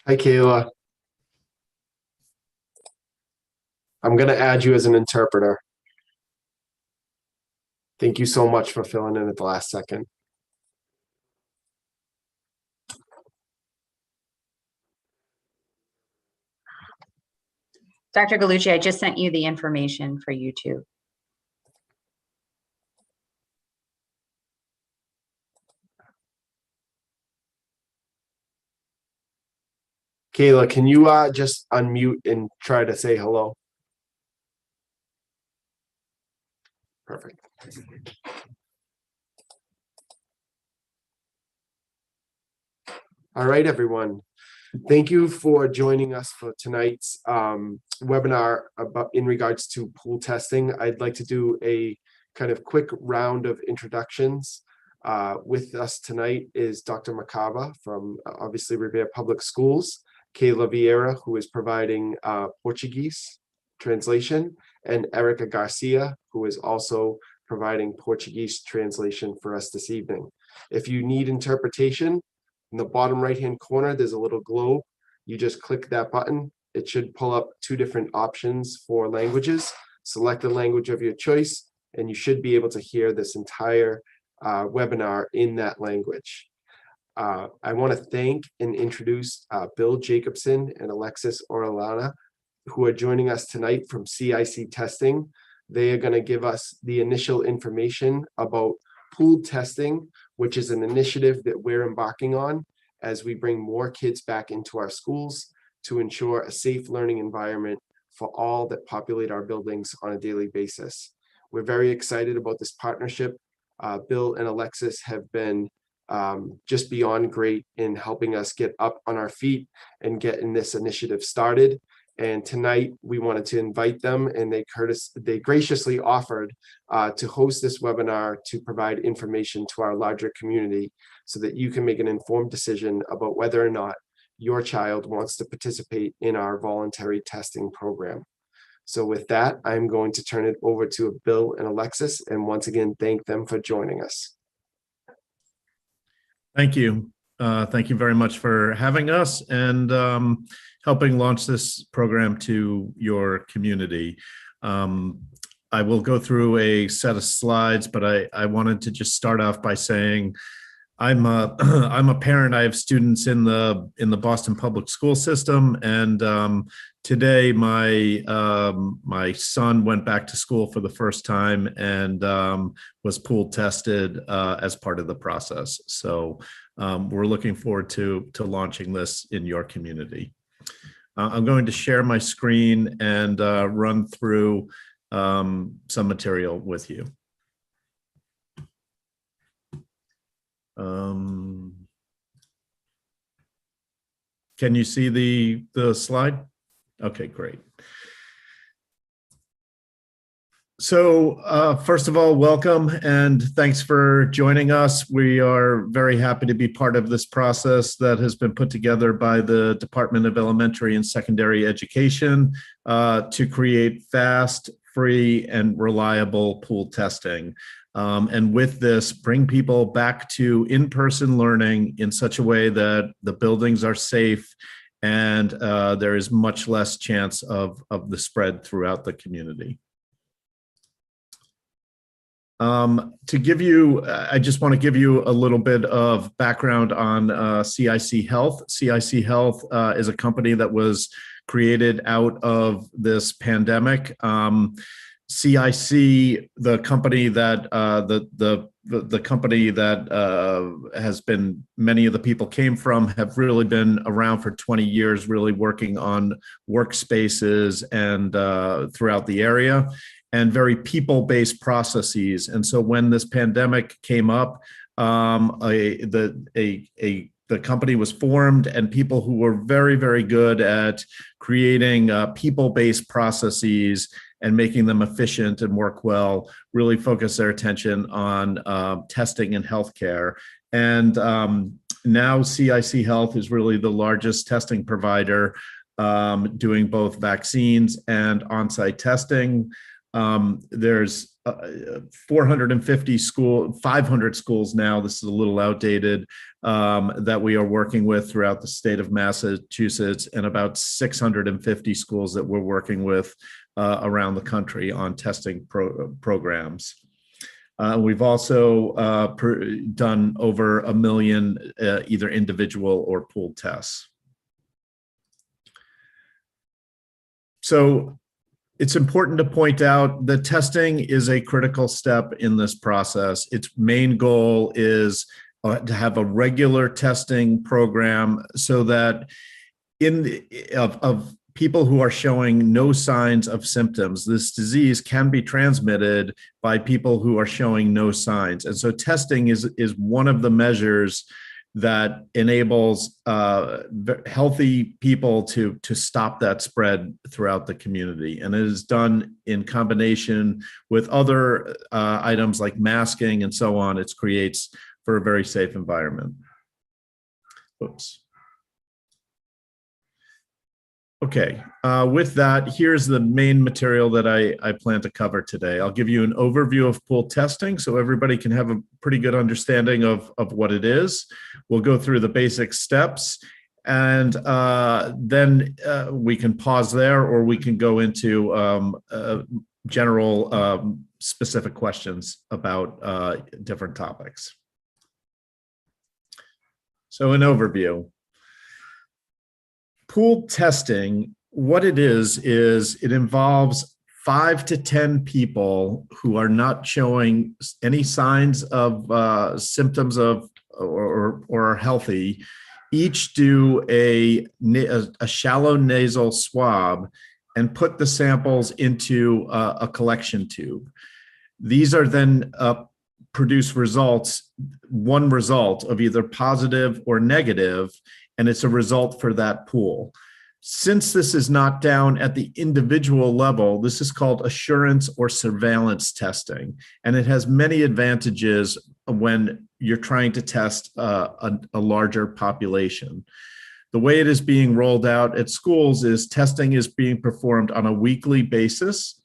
Hi, Kayla. I'm going to add you as an interpreter. Thank you so much for filling in at the last second. Dr. Gallucci, I just sent you the information for YouTube. Kayla, can you just unmute and try to say hello? Perfect. All right, everyone. Thank you for joining us for tonight's webinar in regards to pool testing. I'd like to do a kind of quick round of introductions. With us tonight is Dr. Macaba from obviously Revere Public Schools, Kayla Vieira, who is providing Portuguese translation, and Erica Garcia, who is also providing Portuguese translation for us this evening. If you need interpretation, in the bottom right-hand corner, there's a little globe. You just click that button. It should pull up two different options for languages. Select the language of your choice, and you should be able to hear this entire webinar in that language. I want to thank and introduce Bill Jacobson and Alexis Orellana, who are joining us tonight from CIC Testing. They are going to give us the initial information about pooled testing, which is an initiative that we're embarking on as we bring more kids back into our schools to ensure a safe learning environment for all that populate our buildings on a daily basis. We're very excited about this partnership. Bill and Alexis have been just beyond great in helping us get up on our feet and getting this initiative started. And tonight we wanted to invite them, and they graciously offered to host this webinar to provide information to our larger community so that you can make an informed decision about whether or not your child wants to participate in our voluntary testing program. So with that, I'm going to turn it over to Bill and Alexis, and once again, thank them for joining us. Thank you. Thank you very much for having us and helping launch this program to your community. I will go through a set of slides, but I wanted to just start off by saying I'm a parent. I have students in the Boston public school system, and today my son went back to school for the first time and was pool tested as part of the process. So we're looking forward to launching this in your community. I'm going to share my screen and run through some material with you. Can you see the slide? Okay, great. So first of all, welcome and thanks for joining us. We are very happy to be part of this process that has been put together by the Department of Elementary and Secondary Education to create fast, free, and reliable pool testing. And with this, bring people back to in-person learning in such a way that the buildings are safe and there is much less chance of the spread throughout the community. To give you, I just want to give you a little bit of background on CIC Health. CIC Health is a company that was created out of this pandemic. CIC, the company that the company that has been, many of the people came from, have really been around for 20 years, really working on workspaces and throughout the area, and very people-based processes. And so when this pandemic came up, the company was formed, and people who were very, very good at creating people-based processes and making them efficient and work well, really focus their attention on testing and healthcare. And now CIC Health is really the largest testing provider, doing both vaccines and on-site testing. There's 450 500 schools now. This is a little outdated, that we are working with throughout the state of Massachusetts, and about 650 schools that we're working with around the country on testing programs. We've also done over 1 million either individual or pooled tests. So it's important to point out that testing is a critical step in this process. Its main goal is to have a regular testing program so that of people who are showing no signs of symptoms, this disease can be transmitted by people who are showing no signs. And so testing is one of the measures that enables healthy people to stop that spread throughout the community. And it is done in combination with other items like masking and so on. It creates for a very safe environment. Oops. Okay, with that, here's the main material that I plan to cover today. I'll give you an overview of pool testing so everybody can have a pretty good understanding of what it is. We'll go through the basic steps, and then we can pause there, or we can go into general specific questions about different topics. So an overview. Pool testing, what it is it involves 5 to 10 people who are not showing any signs of symptoms of or are healthy. Each do a shallow nasal swab and put the samples into a collection tube. These are then produce results, one result of either positive or negative, and it's a result for that pool. Since this is not down at the individual level, this is called assurance or surveillance testing, and it has many advantages when you're trying to test a larger population. The way it is being rolled out at schools is testing is being performed on a weekly basis,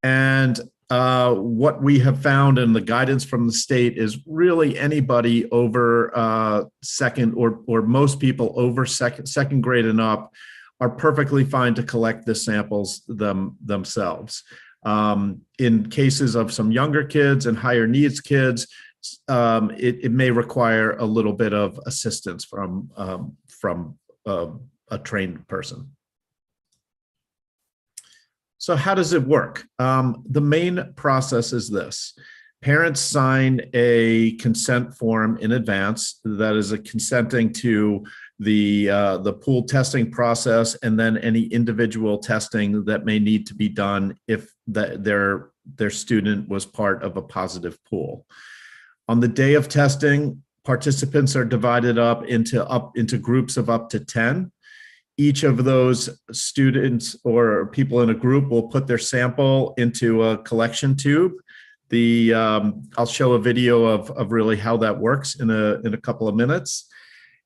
and what we have found in the guidance from the state is really anybody over second or most people over second grade and up are perfectly fine to collect the samples themselves. In cases of some younger kids and higher needs kids, it may require a little bit of assistance from a trained person. So how does it work? The main process is this. Parents sign a consent form in advance that is consenting to the pool testing process, and then any individual testing that may need to be done if their student was part of a positive pool. On the day of testing, participants are divided up into groups of up to 10. Each of those students or people in a group will put their sample into a collection tube. I'll show a video of really how that works in a couple of minutes.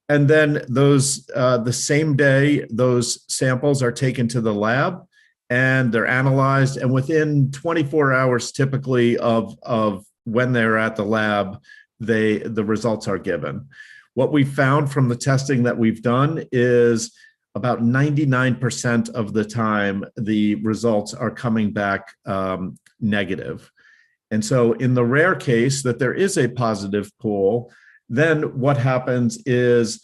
And then the same day, those samples are taken to the lab and they're analyzed. And within 24 hours, typically of when they're at the lab, the results are given. What we found from the testing that we've done is about 99% of the time, the results are coming back negative. And so in the rare case that there is a positive pool, then what happens is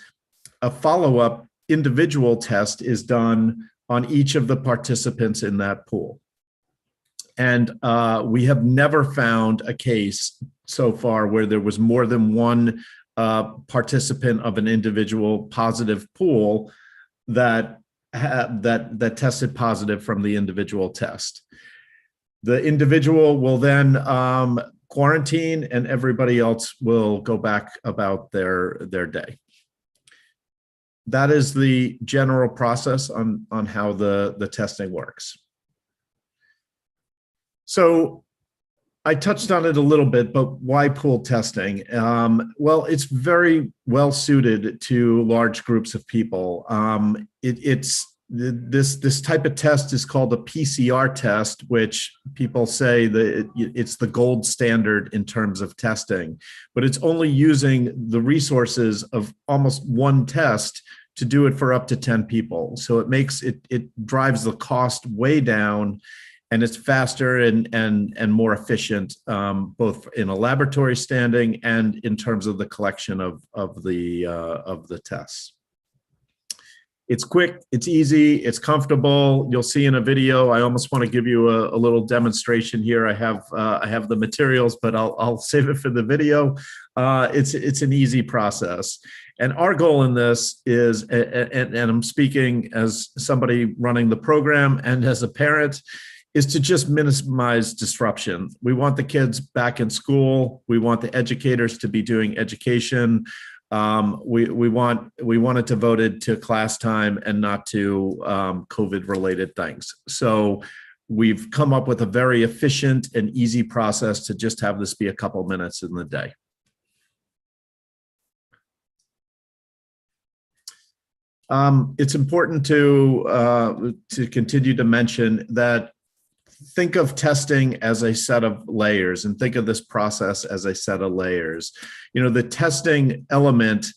a follow-up individual test is done on each of the participants in that pool. And we have never found a case so far where there was more than one participant of an individual positive pool that tested positive from the individual test. The individual will then quarantine, and everybody else will go back about their day. That is the general process on how the testing works. So I touched on it a little bit, but why pool testing? Well, it's very well suited to large groups of people. It's this type of test is called a PCR test, which people say that it's the gold standard in terms of testing, but it's only using the resources of almost one test to do it for up to 10 people. So it drives the cost way down, and it's faster and more efficient, both in a laboratory standing and in terms of the collection of the tests. It's quick, it's easy, it's comfortable. You'll see in a video. I almost want to give you a little demonstration here. I have the materials, but I'll save it for the video. It's an easy process. And our goal in this is, and I'm speaking as somebody running the program and as a parent, is to just minimize disruption. We want the kids back in school. We want the educators to be doing education. We want it devoted to class time and not to COVID related things. So we've come up with a very efficient and easy process to just have this be a couple minutes in the day. It's important to continue to mention that think of testing as a set of layers, and think of this process as a set of layers. You know, the testing element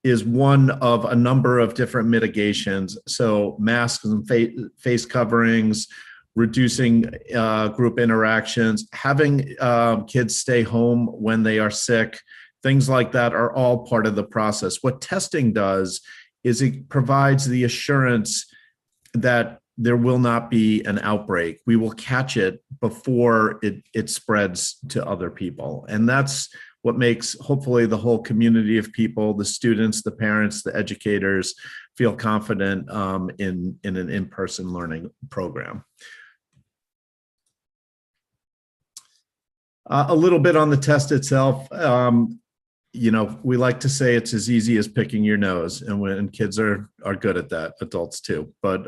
is one of a number of different mitigations. So masks and face coverings, reducing group interactions, having kids stay home when they are sick, things like that are all part of the process. What testing does is it provides the assurance that there will not be an outbreak. We will catch it before it spreads to other people. And that's what makes, hopefully, the whole community of people, the students, the parents, the educators, feel confident in an in-person learning program. A little bit on the test itself. You know, we like to say it's as easy as picking your nose, and when kids are good at that, adults too. But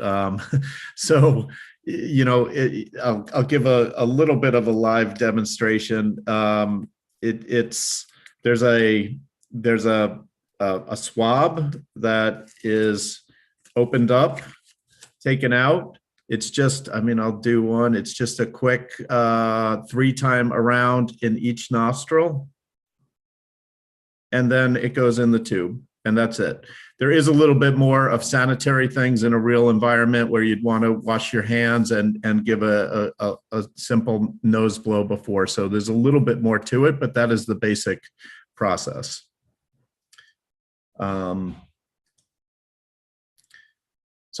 so, you know, I'll give a little bit of a live demonstration. There's a swab that is opened up, taken out. It's just, I mean, I'll do one. It's just a quick 3-time around in each nostril. And then it goes in the tube, and that's it. There is a little bit more of sanitary things in a real environment where you'd want to wash your hands and give a simple nose blow before. So there's a little bit more to it, but that is the basic process. So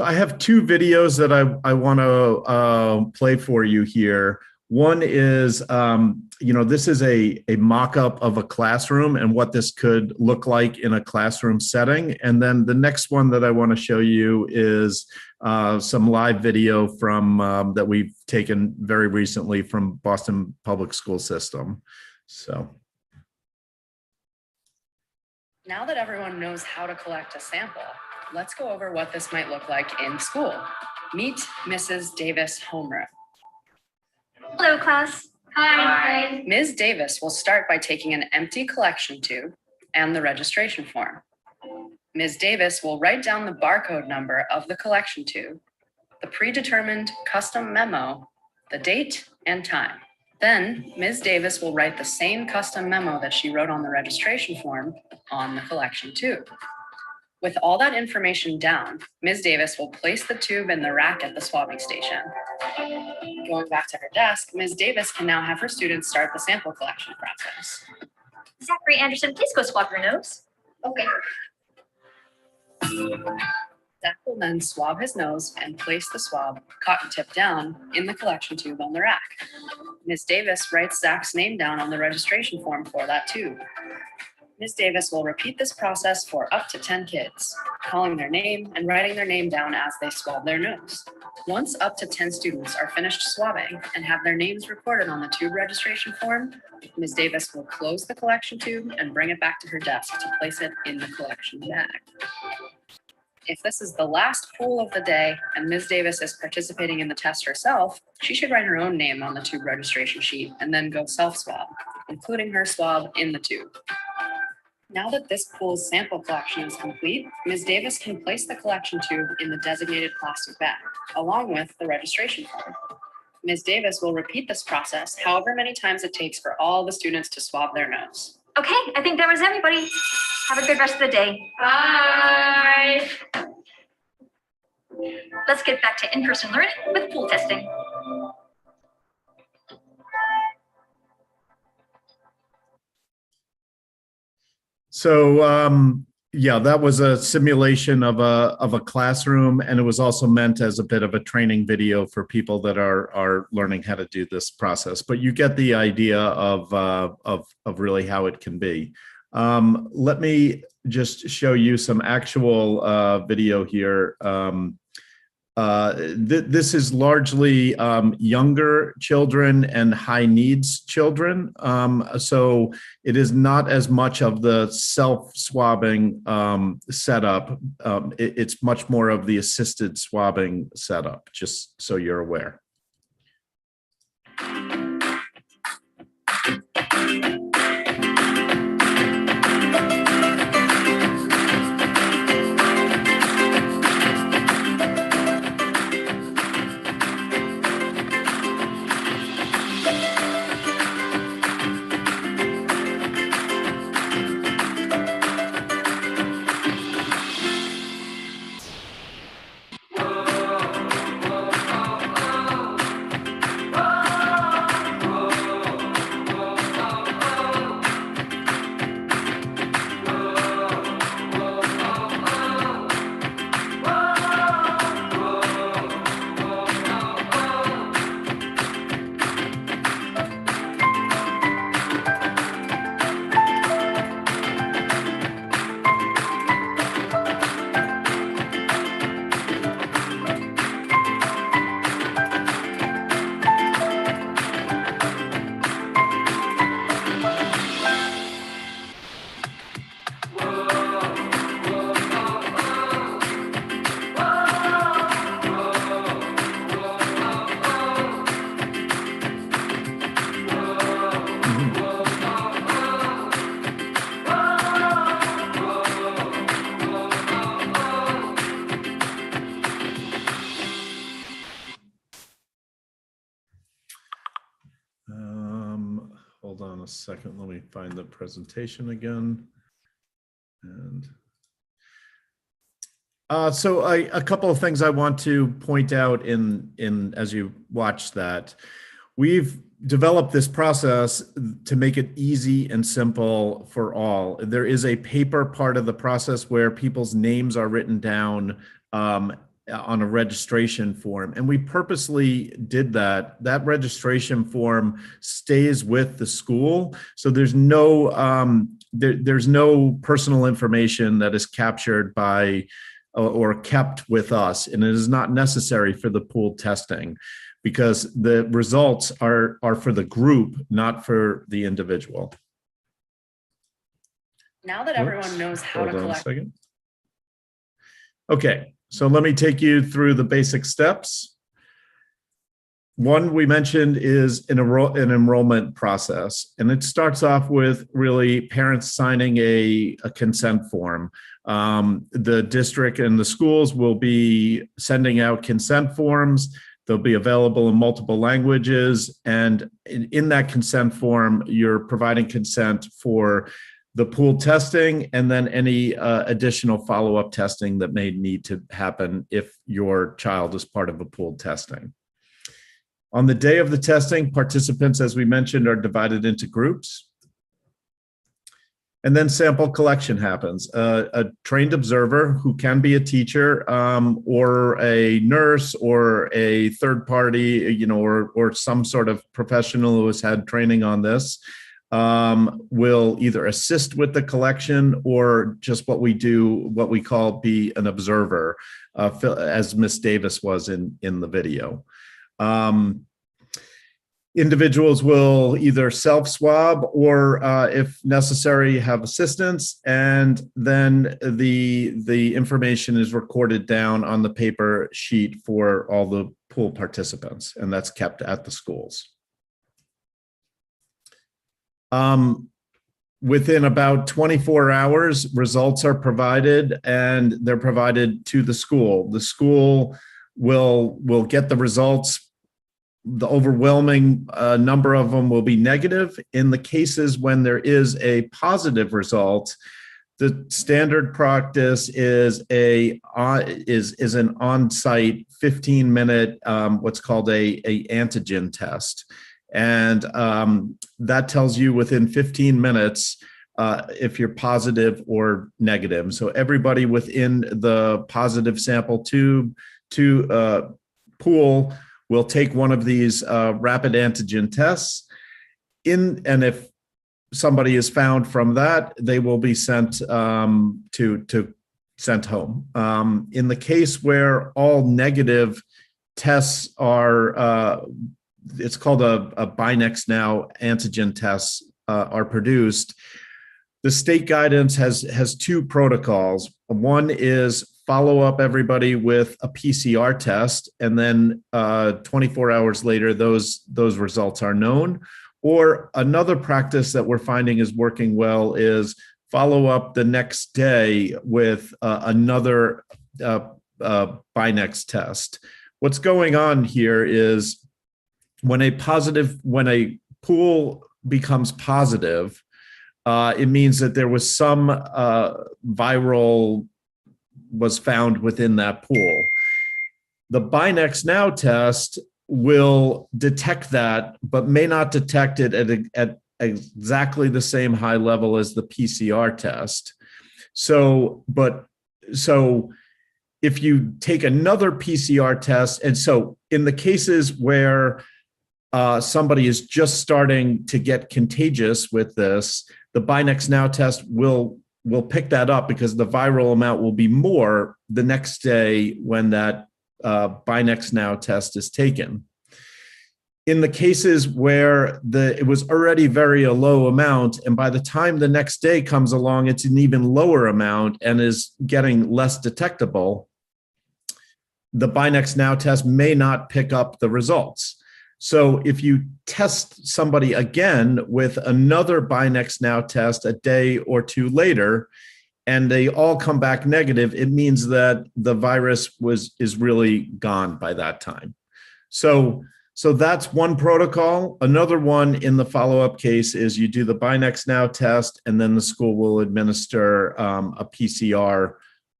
I have 2 videos that I want to play for you here. One is, you know, this is a mock-up of a classroom and what this could look like in a classroom setting. And then the next one that I want to show you is some live video from that we've taken very recently from Boston Public School System. So. Now that everyone knows how to collect a sample, let's go over what this might look like in school. Meet Mrs. Davis Homeroom. Hello, class. Hi. Ms. Davis will start by taking an empty collection tube and the registration form. Ms. Davis will write down the barcode number of the collection tube, the predetermined custom memo, the date and time. Then Ms. Davis will write the same custom memo that she wrote on the registration form on the collection tube. With all that information down, Ms. Davis will place the tube in the rack at the swabbing station. Going back to her desk, Ms. Davis can now have her students start the sample collection process. Zachary Anderson, please go swab your nose. Okay. Zach will then swab his nose and place the swab, cotton tip down, in the collection tube on the rack. Ms. Davis writes Zach's name down on the registration form for that tube. Ms. Davis will repeat this process for up to 10 kids, calling their name and writing their name down as they swab their nose. Once up to 10 students are finished swabbing and have their names recorded on the tube registration form, Ms. Davis will close the collection tube and bring it back to her desk to place it in the collection bag. If this is the last pool of the day and Ms. Davis is participating in the test herself, she should write her own name on the tube registration sheet and then go self-swab, including her swab in the tube. Now that this pool's sample collection is complete, Ms. Davis can place the collection tube in the designated plastic bag, along with the registration form. Ms. Davis will repeat this process however many times it takes for all the students to swab their nose. Okay, I think that was everybody. Have a good rest of the day. Bye. Let's get back to in-person learning with pool testing. So yeah, that was a simulation of a classroom, and it was also meant as a bit of a training video for people that are learning how to do this process. But you get the idea of really how it can be. Let me just show you some actual video here. This is largely younger children and high needs children. So it is not as much of the self-swabbing setup. It's much more of the assisted swabbing setup, just so you're aware. Hold on a second. Let me find the presentation again. And so a couple of things I want to point out in as you watch that. We've developed this process to make it easy and simple for all. There is a paper part of the process where people's names are written down on a registration form. And we purposely did that. That registration form stays with the school. So there's no, there's no personal information that is captured by or kept with us. And it is not necessary for the pool testing because the results are for the group, not for the individual. Now that everyone knows how to Hold on a collect. second. Okay. So let me take you through the basic steps. One we mentioned is an enrollment process, and it starts off with really parents signing a consent form. The district and the schools will be sending out consent forms. They'll be available in multiple languages, and in that consent form, you're providing consent for the pool testing, and then any additional follow-up testing that may need to happen if your child is part of a pool testing. On the day of the testing, participants, as we mentioned, are divided into groups. And then sample collection happens. A trained observer who can be a teacher or a nurse or a third party, you know, or some sort of professional who has had training on this will either assist with the collection or just what we call be an observer, as Miss Davis was in the video. Individuals will either self-swab or, if necessary, have assistance, and then the information is recorded down on the paper sheet for all the pool participants, and that's kept at the schools. within about 24 hours, results are provided, and they're provided to the school. The school will get the results. The overwhelming number of them will be negative. In the cases when there is a positive result, the standard practice is an on-site 15-minute what's called a antigen test. And that tells you within 15 minutes if you're positive or negative. So everybody within the positive sample tube to pool will take one of these rapid antigen tests. And if somebody is found from that, they will be sent sent home. In the case where all negative tests are it's called a Binex now antigen tests are produced. The state guidance has two protocols. One is follow up everybody with a PCR test, and then 24 hours later, those results are known. Or another practice that we're finding is working well is follow up the next day with another Binex test. What's going on here is when a pool becomes positive, it means that there was some viral was found within that pool. The Binex Now test will detect that, but may not detect it at exactly the same high level as the PCR test. So if you take another PCR test, and so in the cases where somebody is just starting to get contagious with this, the Binex Now test will pick that up because the viral amount will be more the next day when that Binex Now test is taken. In the cases where it was already very a low amount, and by the time the next day comes along, it's an even lower amount and is getting less detectable, the Binex Now test may not pick up the results. So if you test somebody again with another Binex Now test a day or two later, and they all come back negative, it means that the virus is really gone by that time. So that's one protocol. Another one in the follow-up case is you do the Binex Now test, and then the school will administer a PCR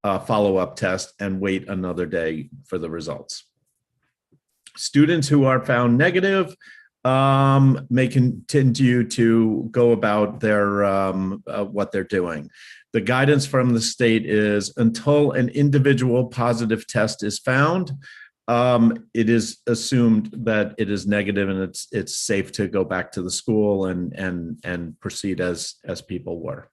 follow-up test and wait another day for the results. Students who are found negative may continue to go about their what they're doing. The guidance from the state is until an individual positive test is found, it is assumed that it is negative and it's safe to go back to the school and proceed as people were.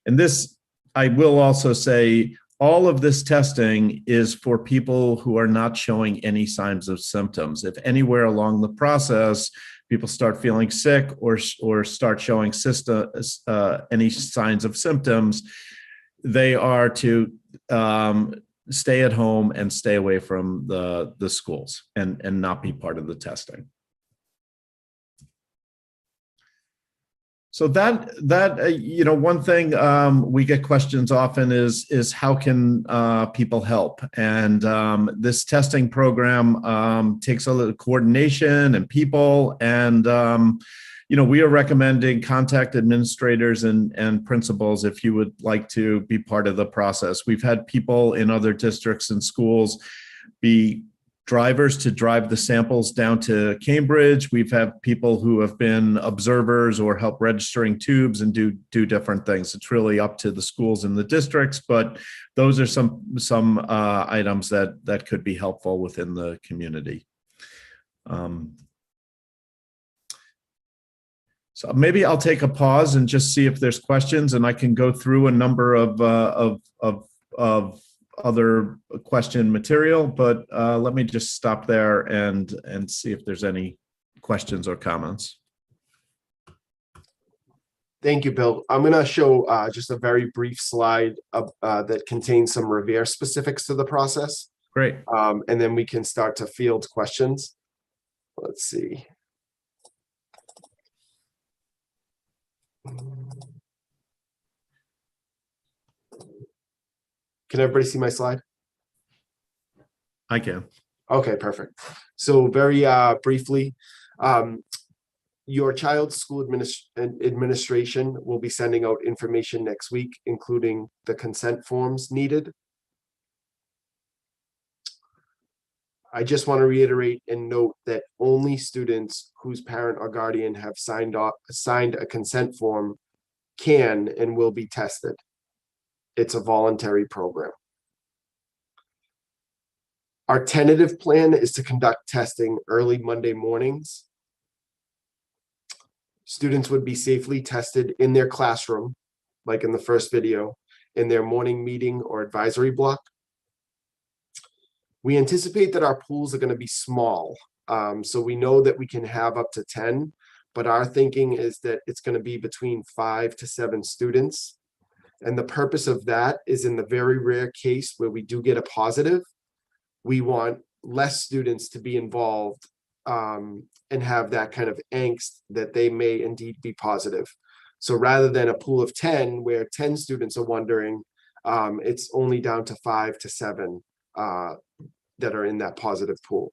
And this, I will also say, all of this testing is for people who are not showing any signs of symptoms. If anywhere along the process, people start feeling sick or start showing any signs of symptoms, they are to stay at home and stay away from the schools and not be part of the testing. So that one thing we get questions often is how can people help? And this testing program takes a little coordination and people, and we are recommending contact administrators and principals if you would like to be part of the process. We've had people in other districts and schools be drivers to drive the samples down to Cambridge. We've had people who have been observers or help registering tubes and do different things. It's really up to the schools and the districts, but those are some items that could be helpful within the community. So maybe I'll take a pause and just see if there's questions, and I can go through a number of other question material, but let me just stop there and see if there's any questions or comments. Thank you, Bill. I'm going to show just a very brief slide that contains some Revere specifics to the process. Great. And then we can start to field questions. Let's see. Can everybody see my slide? I can. Okay, perfect. So very briefly, your child's school administration will be sending out information next week, including the consent forms needed. I just want to reiterate and note that only students whose parent or guardian have signed a consent form can and will be tested. It's a voluntary program. Our tentative plan is to conduct testing early Monday mornings. Students would be safely tested in their classroom, like in the first video, in their morning meeting or advisory block. We anticipate that our pools are going to be small. So we know that we can have up to 10, but our thinking is that it's going to be between 5 to 7 students. And the purpose of that is in the very rare case where we do get a positive, we want less students to be involved and have that kind of angst that they may indeed be positive. So rather than a pool of 10 where 10 students are wondering, it's only down to 5 to 7 that are in that positive pool.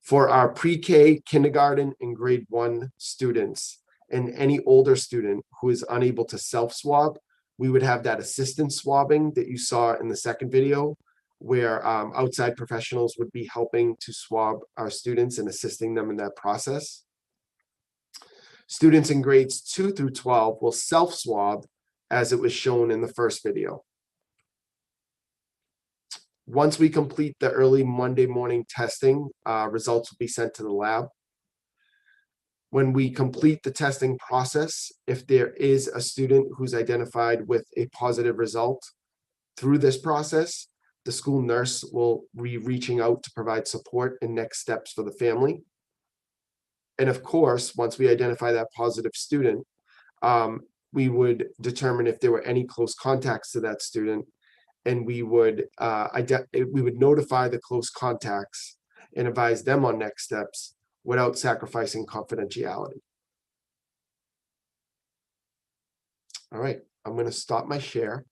For our pre-K, kindergarten, and grade 1 students, and any older student who is unable to self-swab, we would have that assistance swabbing that you saw in the second video, where outside professionals would be helping to swab our students and assisting them in that process. Students in grades 2 through 12 will self-swab as it was shown in the first video. Once we complete the early Monday morning testing, results will be sent to the lab. When we complete the testing process, if there is a student who's identified with a positive result through this process, the school nurse will be reaching out to provide support and next steps for the family. And of course, once we identify that positive student, we would determine if there were any close contacts to that student, and we would notify the close contacts and advise them on next steps without sacrificing confidentiality. All right, I'm going to stop my share.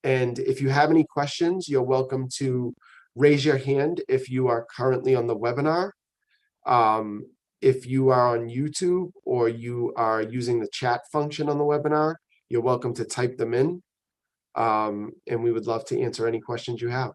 And if you have any questions, you're welcome to raise your hand if you are currently on the webinar. If you are on YouTube or you are using the chat function on the webinar, you're welcome to type them in. And we would love to answer any questions you have.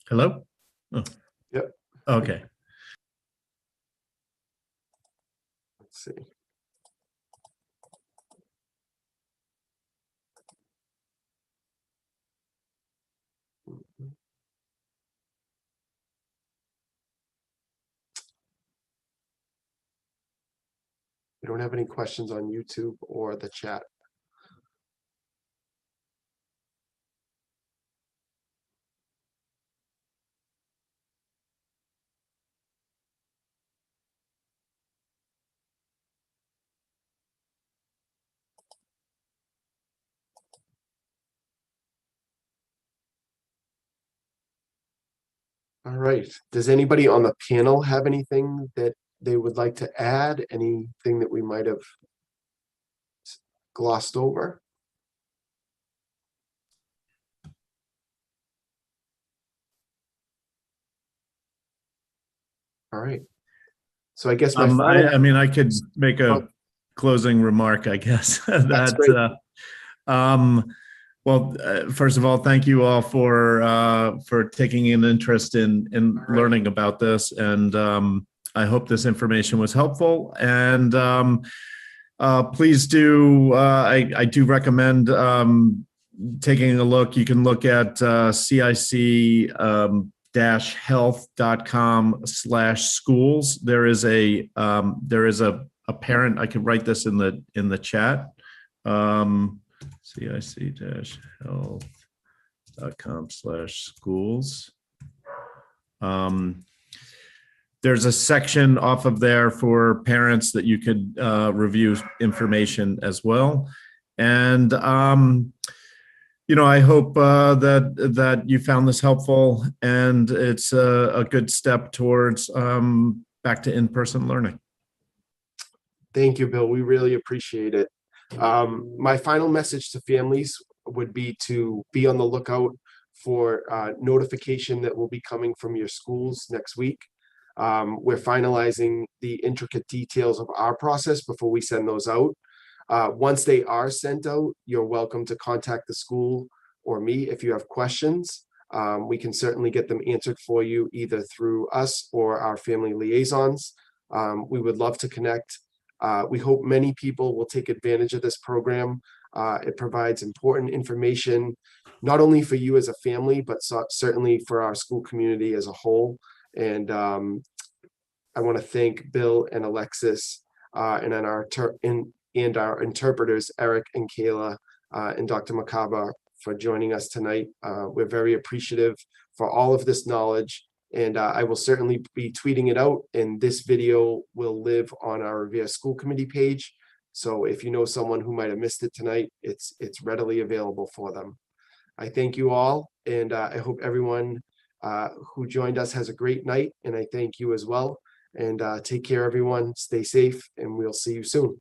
Hello? Oh. Yep. Okay. Let's see. We don't have any questions on YouTube or the chat. All right. Does anybody on the panel have anything that they would like to add? Anything that we might have glossed over? All right. So I guess my I mean, I could make a closing remark, I guess. That's great. Well, first of all, thank you all for taking an interest in learning about this, and I hope this information was helpful. And please do, I do recommend taking a look. You can look at CIC health.com/schools. There is a parent. I can write this in the chat. CIC-health.com/schools. there's a section off of there for parents that you could review information as well. And I hope that you found this helpful, and it's a good step towards back to in-person learning. Thank you, Bill. We really appreciate it. My final message to families would be to be on the lookout for notification that will be coming from your schools next week. We're finalizing the intricate details of our process before we send those out. Once they are sent out, you're welcome to contact the school or me if you have questions. We can certainly get them answered for you either through us or our family liaisons. We would love to connect. We hope many people will take advantage of this program. It provides important information, not only for you as a family, but certainly for our school community as a whole. And I want to thank Bill and Alexis and our interpreters, Eric and Kayla and Dr. Makaba, for joining us tonight. We're very appreciative for all of this knowledge, and I will certainly be tweeting it out, and this video will live on our Revere School Committee page. So if you know someone who might have missed it tonight, it's readily available for them. I thank you all, and I hope everyone who joined us has a great night, and I thank you as well. And take care, everyone. Stay safe, and we'll see you soon.